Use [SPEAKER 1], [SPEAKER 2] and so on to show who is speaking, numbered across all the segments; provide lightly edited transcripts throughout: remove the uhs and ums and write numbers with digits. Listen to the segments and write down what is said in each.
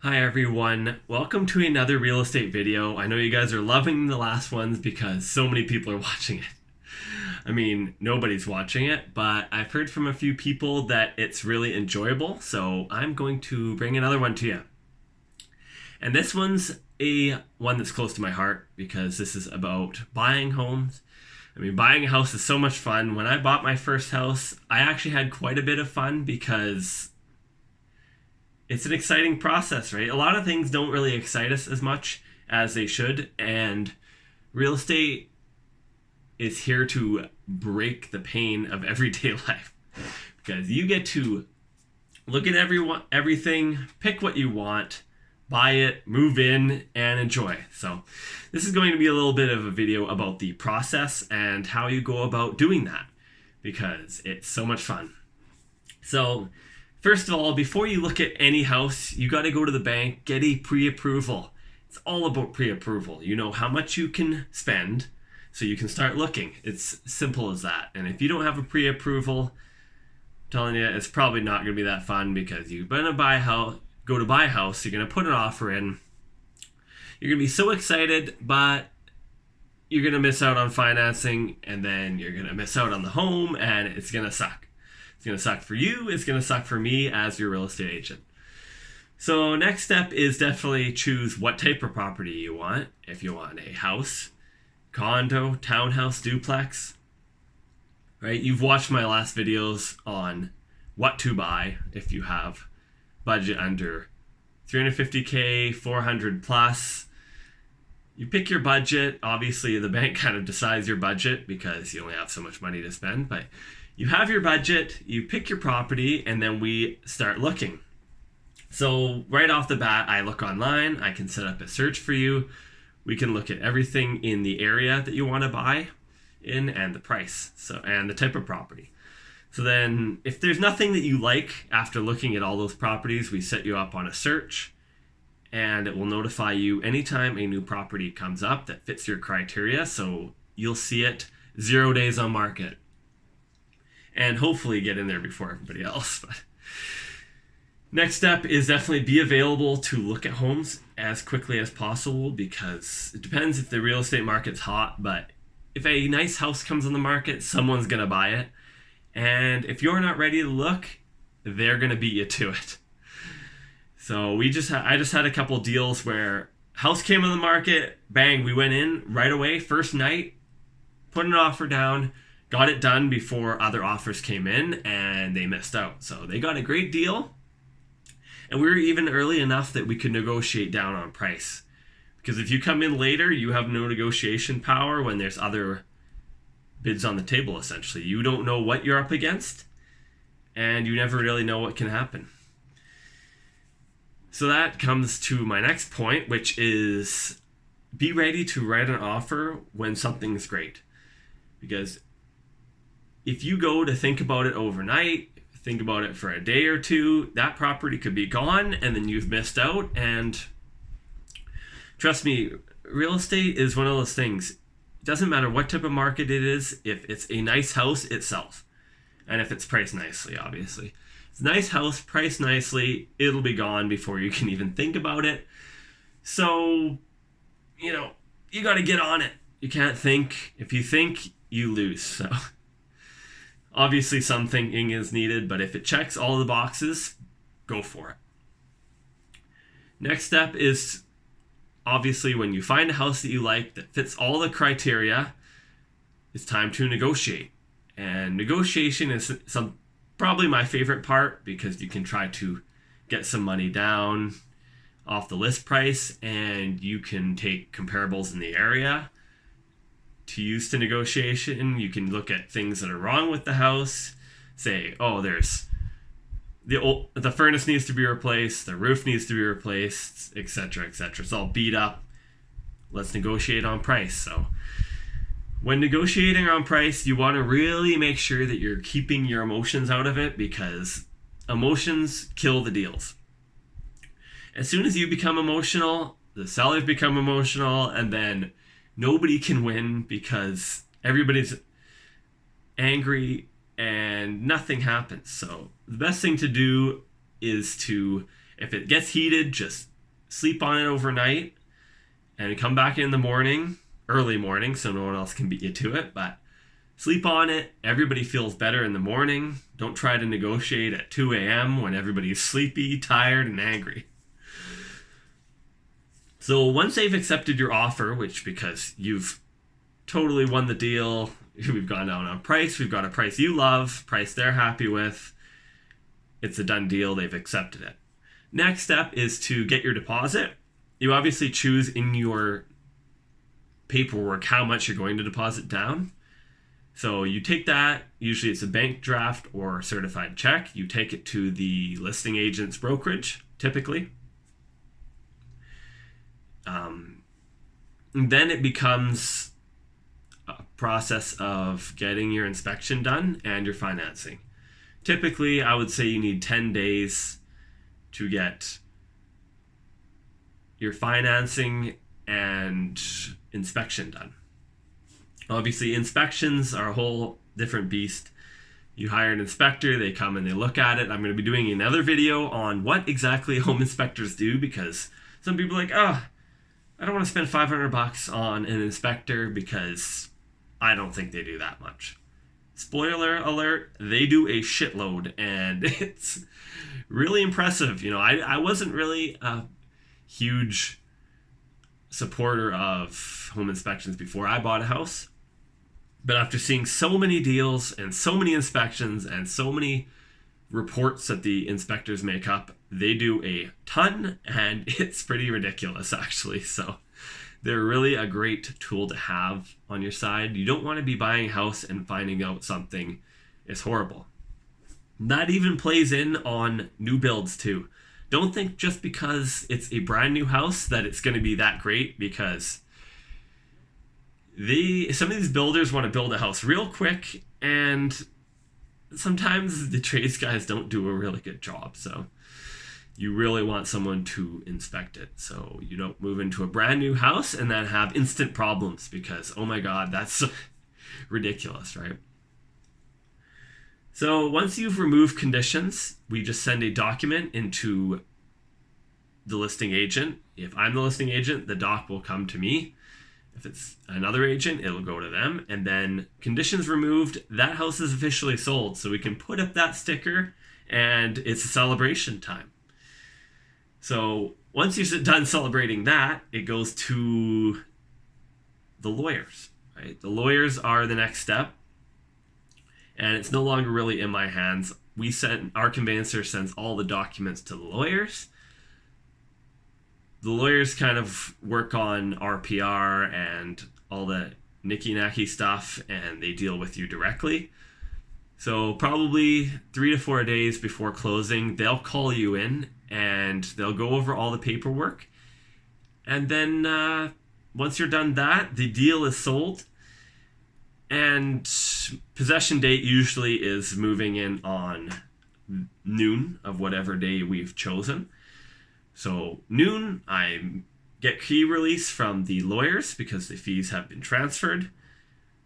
[SPEAKER 1] Hi everyone, welcome to another real estate video. I know you guys are loving the last ones because so many people are watching it. I mean, nobody's watching it, but I've heard from a few people that it's really enjoyable, so I'm going to bring another one to you. And this one's one that's close to my heart because this is about buying homes. I mean, buying a house is so much fun. When I bought my first house, I actually had quite a bit of fun because it's an exciting process, right? A lot of things don't really excite us as much as they should, and real estate is here to break the pain of everyday life because you get to look at everything, pick what you want, buy it, move in, and enjoy. So this is going to be a little bit of a video about the process and how you go about doing that because it's so much fun. So first of all, before you look at any house, you got to go to the bank, get a pre-approval. It's all about pre-approval. You know how much you can spend so you can start looking. It's simple as that. And if you don't have a pre-approval, I'm telling you, it's probably not going to be that fun because you're going to buy a house, you're going to put an offer in. You're going to be so excited, but you're going to miss out on financing, and then you're going to miss out on the home, and it's going to suck. It's going to suck for you. It's going to suck for me as your real estate agent. So next step is definitely choose what type of property you want. If you want a house, condo, townhouse, duplex, right? You've watched my last videos on what to buy if you have budget under 350K, 400 plus. You pick your budget. Obviously, the bank kind of decides your budget because you only have so much money to spend, but you have your budget, you pick your property, and then we start looking. So right off the bat, I look online. I can set up a search for you. We can look at everything in the area that you want to buy in and the price, and the type of property. So then if there's nothing that you like after looking at all those properties, we set you up on a search, and it will notify you anytime a new property comes up that fits your criteria. So you'll see it 0 days on market. And hopefully get in there before everybody else. But next step is definitely be available to look at homes as quickly as possible because it depends if the real estate market's hot, but if a nice house comes on the market, someone's going to buy it. And if you're not ready to look, they're going to beat you to it. So I just had a couple deals where house came on the market, bang, we went in right away, first night, put an offer down, got it done before other offers came in, and they missed out. So they got a great deal, and we were even early enough that we could negotiate down on price. Because if you come in later, you have no negotiation power when there's other bids on the table, essentially. You don't know what you're up against, and you never really know what can happen. So that comes to my next point, which is be ready to write an offer when something's great. Because if you go to think about it overnight, think about it for a day or two, that property could be gone and then you've missed out. And trust me, real estate is one of those things. It doesn't matter what type of market it is. If it's a nice house, it sells. And if it's priced nicely, obviously. It's a nice house, priced nicely, it'll be gone before you can even think about it. So, you got to get on it. You can't think. If you think, you lose. So obviously some thinking is needed, but if it checks all the boxes, go for it. Next step is obviously when you find a house that you like that fits all the criteria, it's time to negotiate. And negotiation is probably my favorite part because you can try to get some money down off the list price and you can take comparables in the area to use to negotiation. You can look at things that are wrong with the house, say, oh, there's the furnace needs to be replaced, the roof needs to be replaced, etc., etc. It's all beat up. Let's negotiate on price. So when negotiating on price, you want to really make sure that you're keeping your emotions out of it because emotions kill the deals. As soon as you become emotional, the sellers become emotional, and then nobody can win because everybody's angry and nothing happens. So the best thing to do is to, if it gets heated, just sleep on it overnight, and come back in the morning, early morning, so no one else can beat you to it, but sleep on it. Everybody feels better in the morning. Don't try to negotiate at 2 a.m. when everybody's sleepy, tired, and angry. So once they've accepted your offer, which because you've totally won the deal, we've gone down on price, we've got a price you love, price they're happy with, it's a done deal, they've accepted it. Next step is to get your deposit. You obviously choose in your paperwork how much you're going to deposit down. So you take that, usually it's a bank draft or certified check. You take it to the listing agent's brokerage, typically. Then it becomes a process of getting your inspection done and your financing. Typically, I would say you need 10 days to get your financing and inspection done. Obviously, inspections are a whole different beast. You hire an inspector, they come and they look at it. I'm going to be doing another video on what exactly home inspectors do, because some people are like, oh, I don't want to spend $500 on an inspector because I don't think they do that much. Spoiler alert, they do a shitload, and it's really impressive. You know, I wasn't really a huge supporter of home inspections before I bought a house. But after seeing so many deals and so many inspections and so many reports that the inspectors make up, they do a ton, and it's pretty ridiculous, actually. So they're really a great tool to have on your side. You don't want to be buying a house and finding out something is horrible. That even plays in on new builds too. Don't think just because it's a brand new house that it's going to be that great, because some of these builders want to build a house real quick, and sometimes the trades guys don't do a really good job. So you really want someone to inspect it, so you don't move into a brand new house and then have instant problems, because oh my god, that's ridiculous, right? So once you've removed conditions, we just send a document into the listing agent. If I'm the listing agent, the doc will come to me. If it's another agent, it'll go to them. And then conditions removed, that house is officially sold. So we can put up that sticker and it's a celebration time. So once you're done celebrating that, it goes to the lawyers, right? The lawyers are the next step. And it's no longer really in my hands. Our conveyancer sends all the documents to the lawyers. The lawyers kind of work on RPR and all the nicky-nacky stuff, and they deal with you directly. So probably 3 to 4 days before closing, they'll call you in and they'll go over all the paperwork. And then once you're done that, the deal is sold. And possession date usually is moving in on noon of whatever day we've chosen. So noon, I get key release from the lawyers because the fees have been transferred,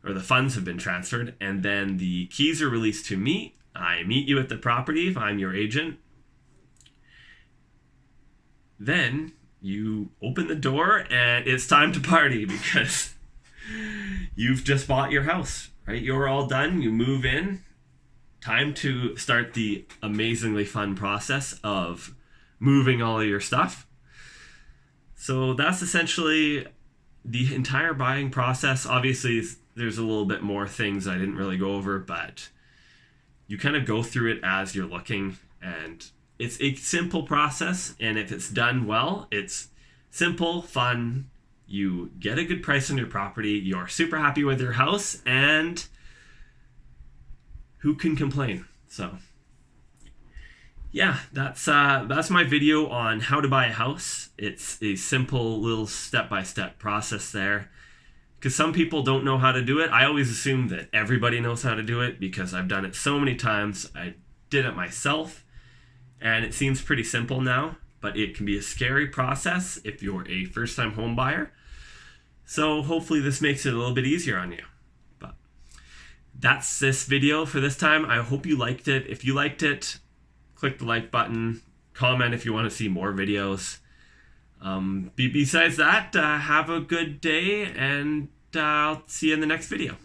[SPEAKER 1] or the funds have been transferred, and then the keys are released to me. I meet you at the property if I'm your agent. Then you open the door and it's time to party, because you've just bought your house, right? You're all done. You move in. Time to start the amazingly fun process of moving all of your stuff. So that's essentially the entire buying process. Obviously, there's a little bit more things I didn't really go over, but you kind of go through it as you're looking, and it's a simple process. And if it's done well, it's simple, fun. You get a good price on your property. You're super happy with your house, and who can complain? So yeah, that's my video on how to buy a house. It's a simple little step-by-step process there, because some people don't know how to do it. I always assume that everybody knows how to do it because I've done it so many times. I did it myself, and it seems pretty simple now, but it can be a scary process if you're a first-time home buyer. So hopefully this makes it a little bit easier on you. But that's this video for this time. I hope you liked it. If you liked it, click the like button, comment if you want to see more videos. Besides that, have a good day, and I'll see you in the next video.